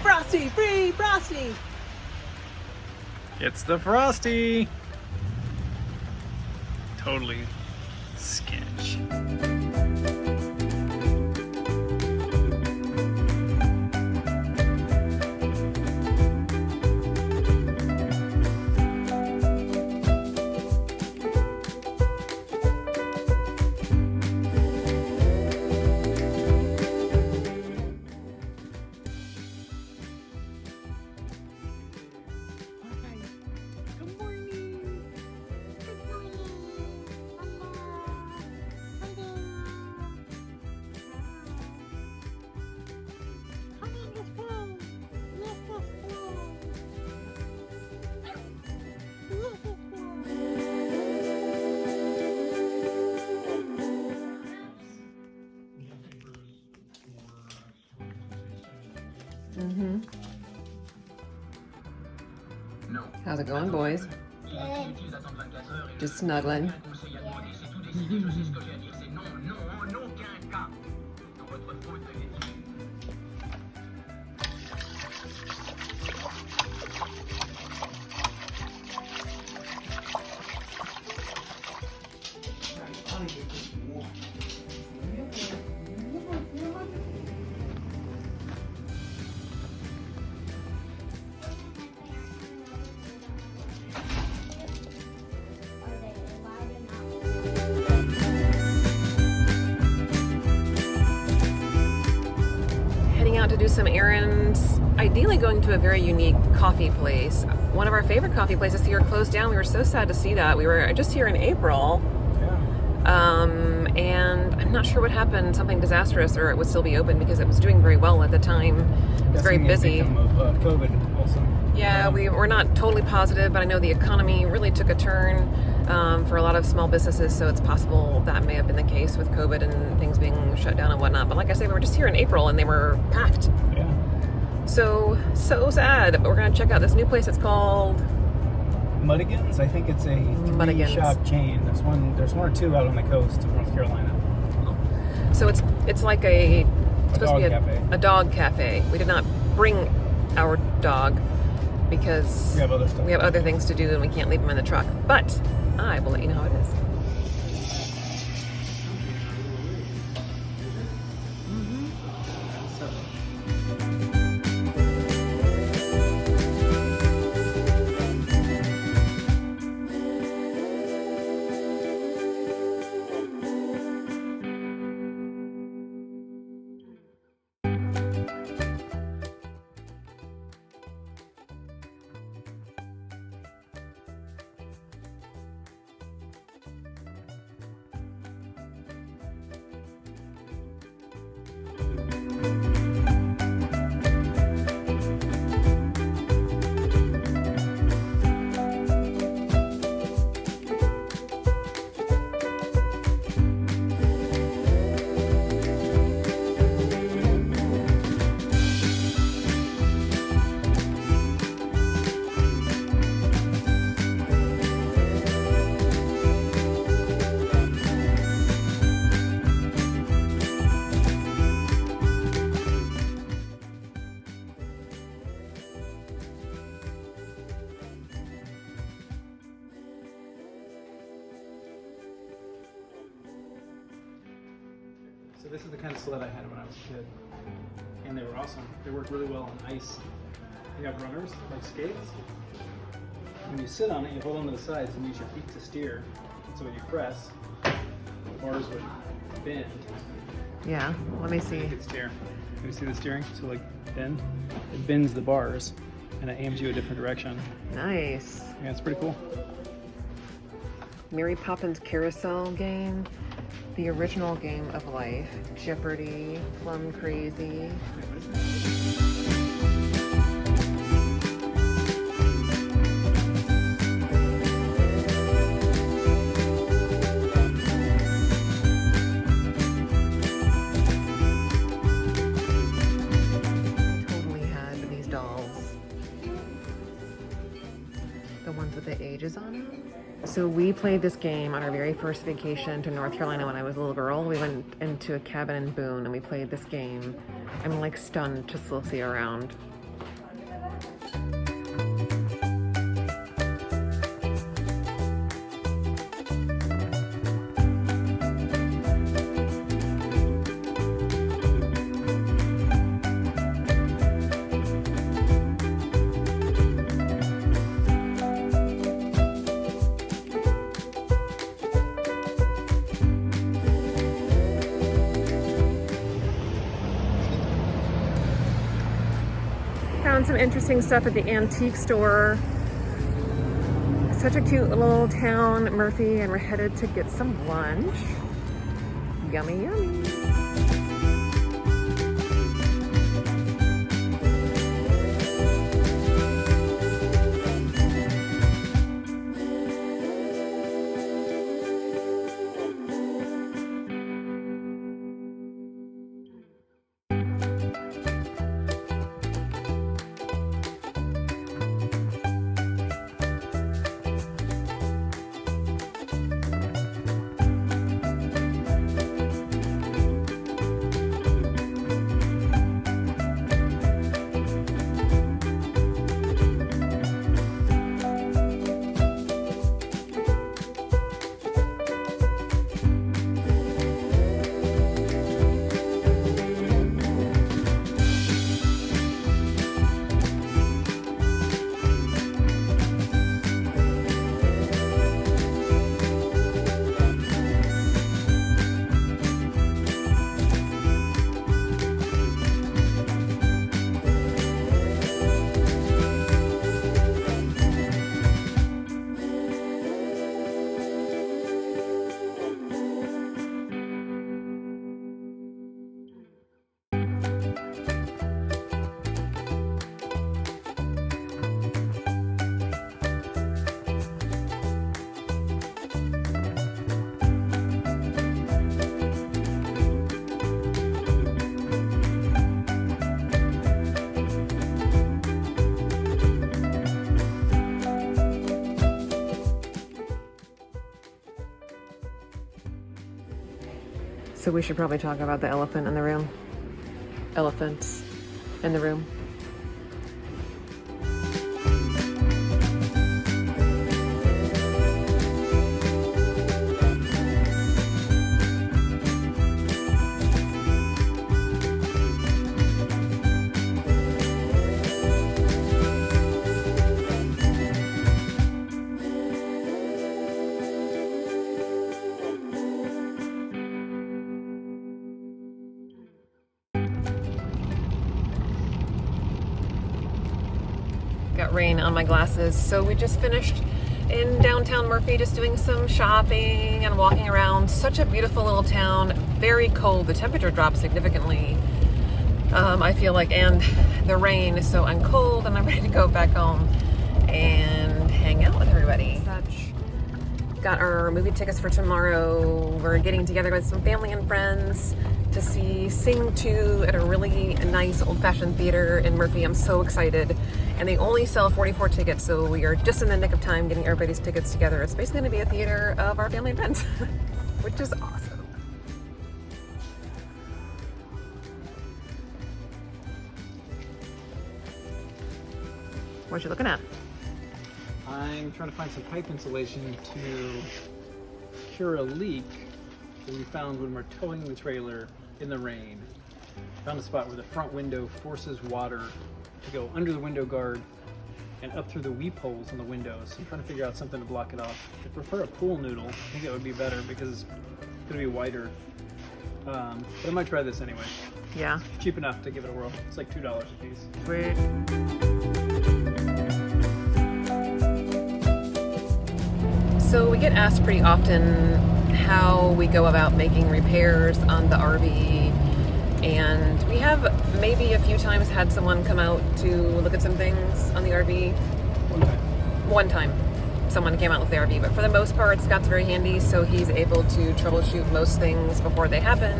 Frosty! Free Frosty! It's the Frosty! Totally sketch. How's it going, boys? Just snuggling. Out to do some errands, ideally going to a very unique coffee place. One of our favorite coffee places here closed down. We were so sad to see that. We were just here in April. Yeah. And I'm not sure what happened, something disastrous, or it would still be open because it was doing very well at the time. It was very busy. Of COVID also. Yeah, we're not totally positive, but I know the economy really took a turn for a lot of small businesses, so it's possible that may have been the case with COVID and things being shut down and whatnot. But like I say, we were just here in April and they were packed. Yeah. So sad. But we're going to check out this new place. It's called Muddigan's. I think it's a three-shop chain. There's one or two out on the coast of North Carolina. So it's like it's supposed to be a dog cafe. We did not bring our dog because we have other things to do and we can't leave him in the truck. But I will let you know how it is. So this is the kind of sled I had when I was a kid, and they were awesome. They work really well on ice. They have runners, like skates. When you sit on it, you hold onto the sides and use your feet to steer. So when you press, the bars would bend. Yeah, let me see. You could steer. Can you see the steering? So like bend, it bends the bars, and it aims you a different direction. Nice. Yeah, it's pretty cool. Mary Poppins Carousel game, The Original Game of Life, Jeopardy, Plum Crazy. Ages on it. So we played this game on our very first vacation to North Carolina when I was a little girl. We went into a cabin in Boone and we played this game. I'm like stunned to still see around. found some interesting stuff at the antique store. Such a cute little town, Murphy, and we're headed to get some lunch. Yummy, yummy. So we should probably talk about the elephant in the room. Elephants in the room. Got rain on my glasses. So we just finished in downtown Murphy, just doing some shopping and walking around. Such a beautiful little town. Very cold. The temperature dropped significantly. I feel like, and the rain is so uncold, and I'm ready to go back home and hang out with everybody. Got our movie tickets for tomorrow. We're getting together with some family and friends to see Sing 2 at a really nice old-fashioned theater in Murphy. I'm so excited. And they only sell 44 tickets, so we are just in the nick of time getting everybody's tickets together. It's basically going to be a theater of our family and friends, which is awesome. What you looking at? I'm trying to find some pipe insulation to cure a leak that we found when we're towing the trailer in the rain. Found a spot where the front window forces water to go under the window guard and up through the weep holes in the windows. I'm trying to figure out something to block it off. I prefer a pool noodle. I think that would be better because it's going to be wider. But I might try this anyway. Yeah. Cheap enough to give it a whirl. It's like $2 a piece. Sweet. So we get asked pretty often how we go about making repairs on the RV. And we have maybe a few times had someone come out to look at some things on the RV. One time someone came out with the RV, but for the most part, Scott's very handy, so he's able to troubleshoot most things before they happen,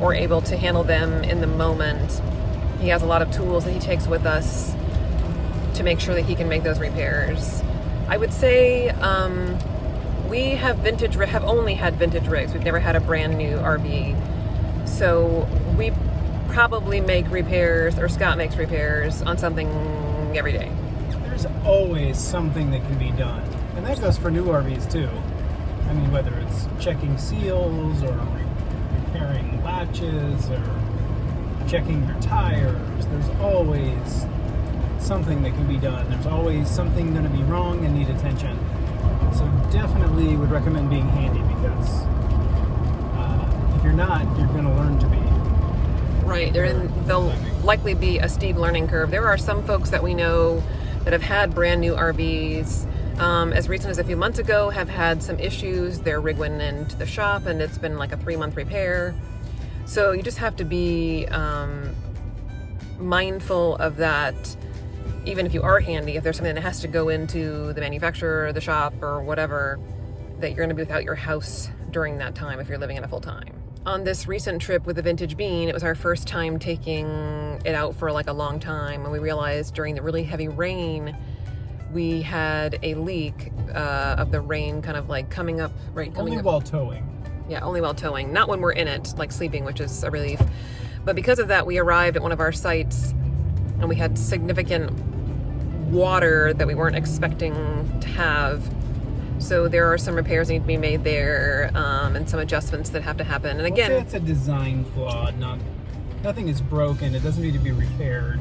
or able to handle them in the moment. He has a lot of tools that he takes with us to make sure that he can make those repairs. I would say we have only had vintage rigs. We've never had a brand new RV. So we probably make repairs, or Scott makes repairs on something every day. There's always something that can be done. And that goes for new RVs too. I mean, whether it's checking seals or repairing latches or checking your tires, there's always something that can be done. There's always something going to be wrong and need attention. So definitely would recommend being handy, because if you're not, you're going to learn to be. Right, the likely be a steep learning curve. There are some folks that we know that have had brand new RVs as recent as a few months ago, have had some issues. Their rig went into the shop and it's been like a 3-month repair. So you just have to be mindful of that. Even if you are handy, if there's something that has to go into the manufacturer or the shop or whatever, that you're going to be without your house during that time if you're living in it full time. On this recent trip with the Vintage Bean, it was our first time taking it out for like a long time, and we realized during the really heavy rain we had a leak of the rain kind of like coming up while towing. Yeah, only while towing, not when we're in it, like sleeping, which is a relief. But because of that, we arrived at one of our sites and we had significant water that we weren't expecting to have. So there are some repairs that need to be made there, and some adjustments that have to happen. And again, it's a design flaw. Nothing is broken. It doesn't need to be repaired.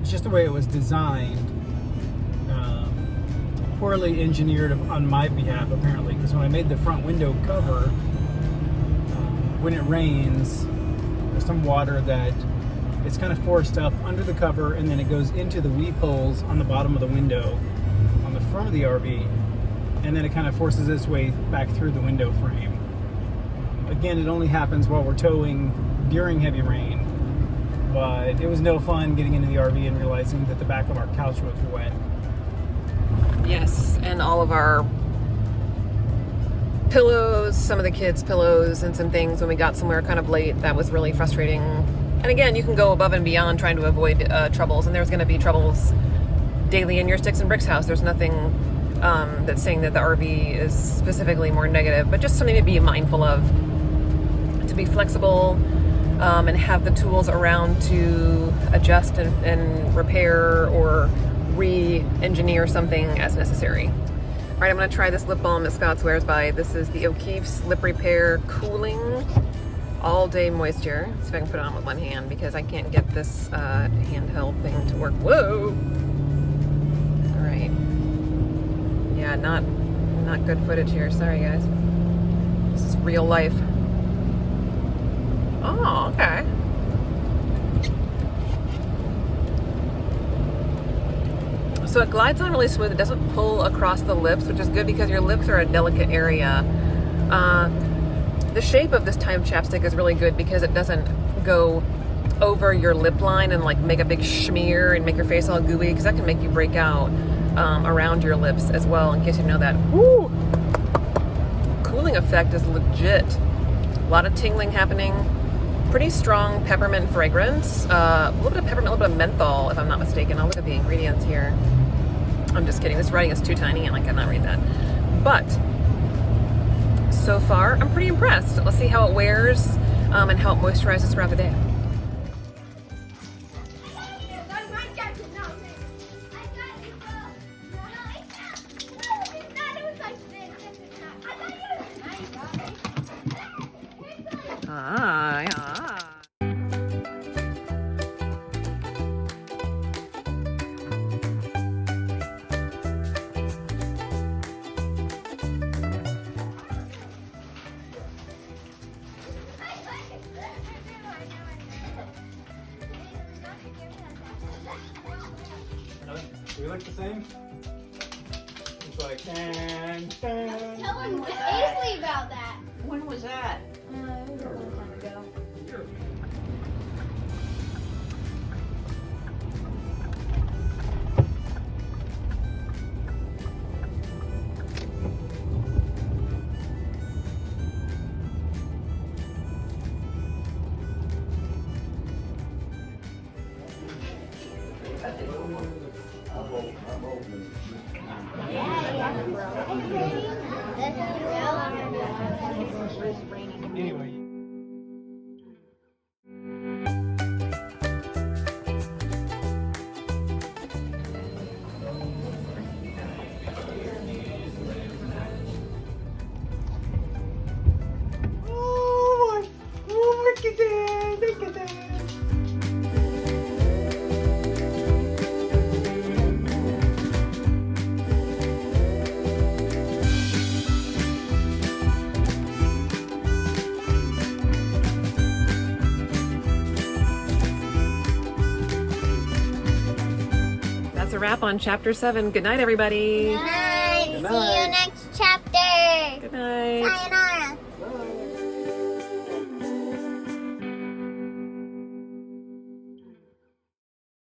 It's just the way it was designed. Poorly engineered on my behalf, apparently, because when I made the front window cover, when it rains, there's some water that it's kind of forced up under the cover, and then it goes into the weep holes on the bottom of the window on the front of the RV, and then it kind of forces its way back through the window frame. Again, it only happens while we're towing during heavy rain, but it was no fun getting into the RV and realizing that the back of our couch was wet. Yes, and all of our pillows, some of the kids' pillows, and some things when we got somewhere kind of late. That was really frustrating. And again, you can go above and beyond trying to avoid troubles, and there's going to be troubles daily in your Sticks and Bricks house. There's nothing that's saying that the RV is specifically more negative, but just something to be mindful of, to be flexible, and have the tools around to adjust and repair or re-engineer something as necessary. All right, I'm going to try this lip balm that Scott swears by. This is the O'Keeffe's Lip Repair Cooling All Day Moisture. Let's see if I can put it on with one hand because I can't get this handheld thing to work. Whoa! All right. Yeah, not good footage here. Sorry, guys. This is real life. Oh, okay. So it glides on really smooth. It doesn't pull across the lips, which is good because your lips are a delicate area. The shape of this time chapstick is really good because it doesn't go over your lip line and like make a big smear and make your face all gooey, because that can make you break out around your lips as well, in case you know that. Woo! Cooling effect is legit. A lot of tingling happening. Pretty strong peppermint fragrance. A little bit of peppermint, a little bit of menthol, if I'm not mistaken. I'll look at the ingredients here. I'm just kidding. This writing is too tiny and I cannot read that. But so far, I'm pretty impressed. Let's see how it wears and how it moisturizes throughout the day. Do we look the same? It's like, dun, dun. Telling Aisley about that. When was that? It was a long time ago. Anyway. Oh, look at that! Look at that! that's a wrap on chapter 7. Good night, everybody. Good night. Good See you night. next chapter. Good night. Sayonara.